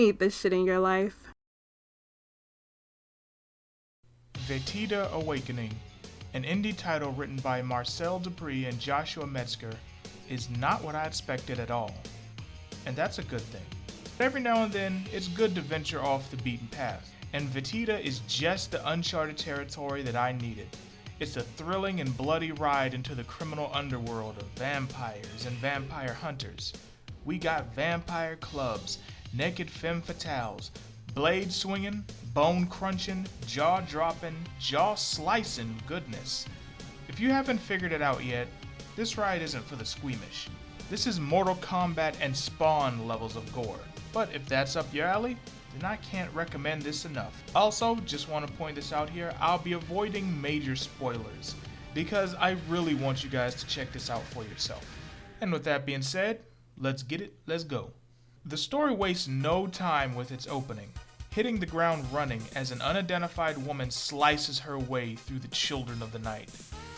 need this shit in your life. Vetita Awakening, an indie title written by Marcel Dupree and Joshua Metzger, is not what I expected at all. And that's a good thing. But every now and then, it's good to venture off the beaten path. And Vetita is just the uncharted territory that I needed. It's a thrilling and bloody ride into the criminal underworld of vampires and vampire hunters. We got vampire clubs, naked femme fatales, blade swinging, bone crunching, jaw dropping, jaw slicing goodness. If you haven't figured it out yet, this ride isn't for the squeamish. This is Mortal Kombat and Spawn levels of gore. But if that's up your alley, then I can't recommend this enough. Also, just want to point this out here, I'll be avoiding major spoilers because I really want you guys to check this out for yourself. And with that being said, let's get it, let's go. The story wastes no time with its opening, hitting the ground running as an unidentified woman slices her way through the children of the night.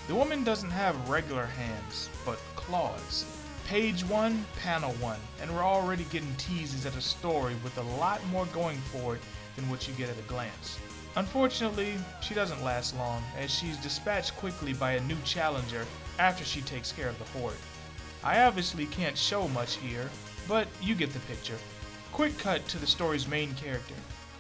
The woman doesn't have regular hands, but claws. Page 1, panel 1, and we're already getting teases at a story with a lot more going for it than what you get at a glance. Unfortunately, she doesn't last long, as she's dispatched quickly by a new challenger after she takes care of the horde. I obviously can't show much here, but you get the picture. Quick cut to the story's main character,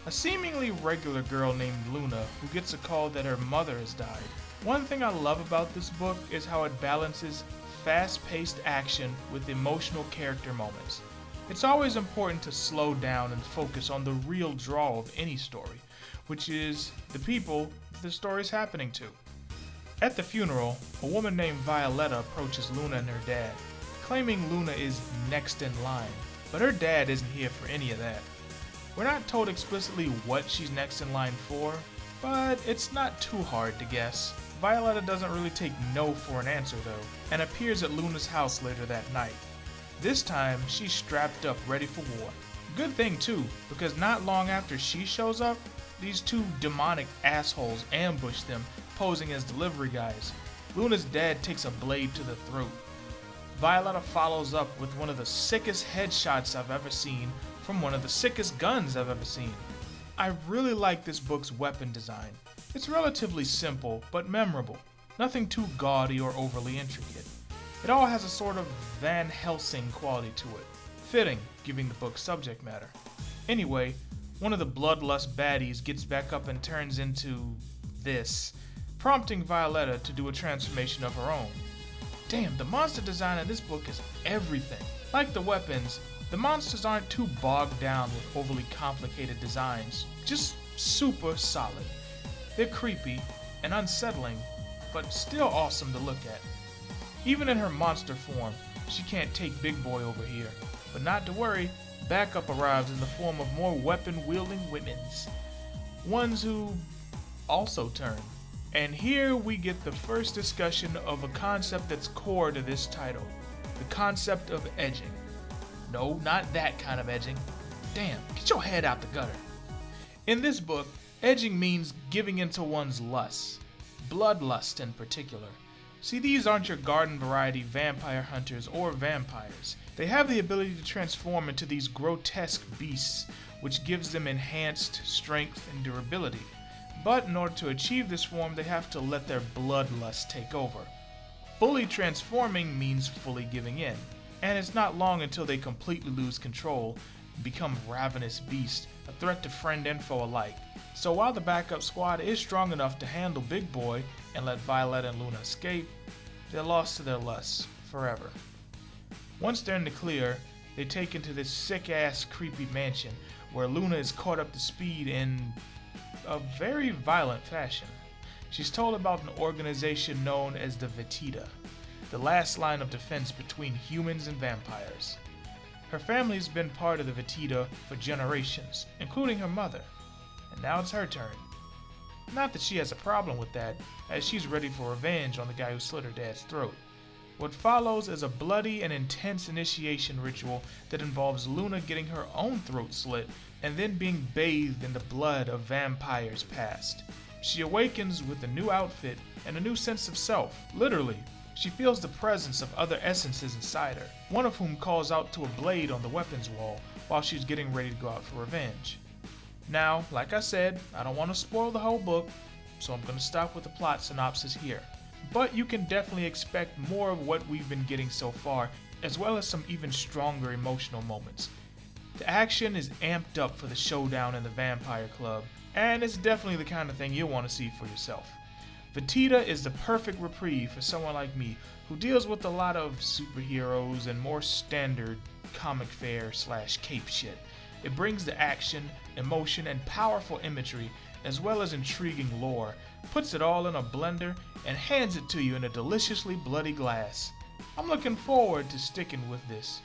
a seemingly regular girl named Luna who gets a call that her mother has died. One thing I love about this book is how it balances fast-paced action with emotional character moments. It's always important to slow down and focus on the real draw of any story, which is the people the story is happening to. At the funeral, a woman named Violetta approaches Luna and her dad, claiming Luna is next in line, but her dad isn't here for any of that. We're not told explicitly what she's next in line for, but it's not too hard to guess. Violetta doesn't really take no for an answer though, and appears at Luna's house later that night. This time, she's strapped up ready for war. Good thing too, because not long after she shows up, these two demonic assholes ambush them, posing as delivery guys. Luna's dad takes a blade to the throat. Violetta follows up with one of the sickest headshots I've ever seen from one of the sickest guns I've ever seen. I really like this book's weapon design. It's relatively simple, but memorable. Nothing too gaudy or overly intricate. It all has a sort of Van Helsing quality to it. Fitting, given the book's subject matter. Anyway, one of the bloodlust baddies gets back up and turns into this, prompting Violetta to do a transformation of her own. Damn, the monster design in this book is everything. Like the weapons, the monsters aren't too bogged down with overly complicated designs, just super solid. They're creepy and unsettling, but still awesome to look at. Even in her monster form, she can't take Big Boy over here. But not to worry, backup arrives in the form of more weapon-wielding women's. Ones who also turn. And here we get the first discussion of a concept that's core to this title. The concept of edging. No, not that kind of edging. Damn, get your head out the gutter. In this book, edging means giving into one's lusts, bloodlust in particular. See, these aren't your garden variety vampire hunters or vampires. They have the ability to transform into these grotesque beasts, which gives them enhanced strength and durability. But in order to achieve this form, they have to let their bloodlust take over. Fully transforming means fully giving in, and it's not long until they completely lose control and become ravenous beasts, a threat to friend and foe alike. So while the backup squad is strong enough to handle Big Boy and let Violetta and Luna escape, they're lost to their lusts forever. Once they're in the clear, they take into this sick-ass creepy mansion where Luna is caught up to speed in a very violent fashion. She's told about an organization known as the Vetita, the last line of defense between humans and vampires. Her family's been part of the Vetita for generations, including her mother, and now it's her turn. Not that she has a problem with that, as she's ready for revenge on the guy who slit her dad's throat. What follows is a bloody and intense initiation ritual that involves Luna getting her own throat slit and then being bathed in the blood of vampires past. She awakens with a new outfit and a new sense of self, literally. She feels the presence of other essences inside her, one of whom calls out to a blade on the weapons wall, while she's getting ready to go out for revenge. Now, like I said, I don't want to spoil the whole book, so I'm going to stop with the plot synopsis here. But you can definitely expect more of what we've been getting so far, as well as some even stronger emotional moments. The action is amped up for the showdown in the Vampire Club, and it's definitely the kind of thing you'll want to see for yourself. Vetita is the perfect reprieve for someone like me who deals with a lot of superheroes and more standard comic fare / cape shit. It brings the action, emotion, and powerful imagery, as well as intriguing lore, puts it all in a blender, and hands it to you in a deliciously bloody glass. I'm looking forward to sticking with this.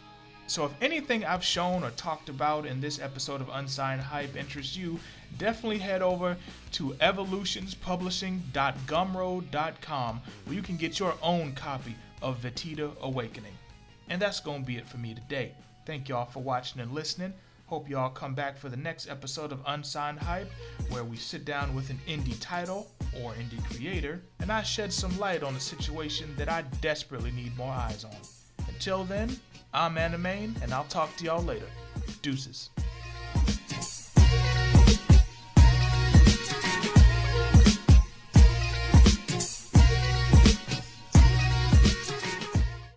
So if anything I've shown or talked about in this episode of Unsigned Hype interests you, definitely head over to evolutionspublishing.gumroad.com where you can get your own copy of Vetita Awakening. And that's going to be it for me today. Thank y'all for watching and listening. Hope y'all come back for the next episode of Unsigned Hype, where we sit down with an indie title or indie creator, and I shed some light on a situation that I desperately need more eyes on. Until then, I'm Anime, and I'll talk to y'all later. Deuces.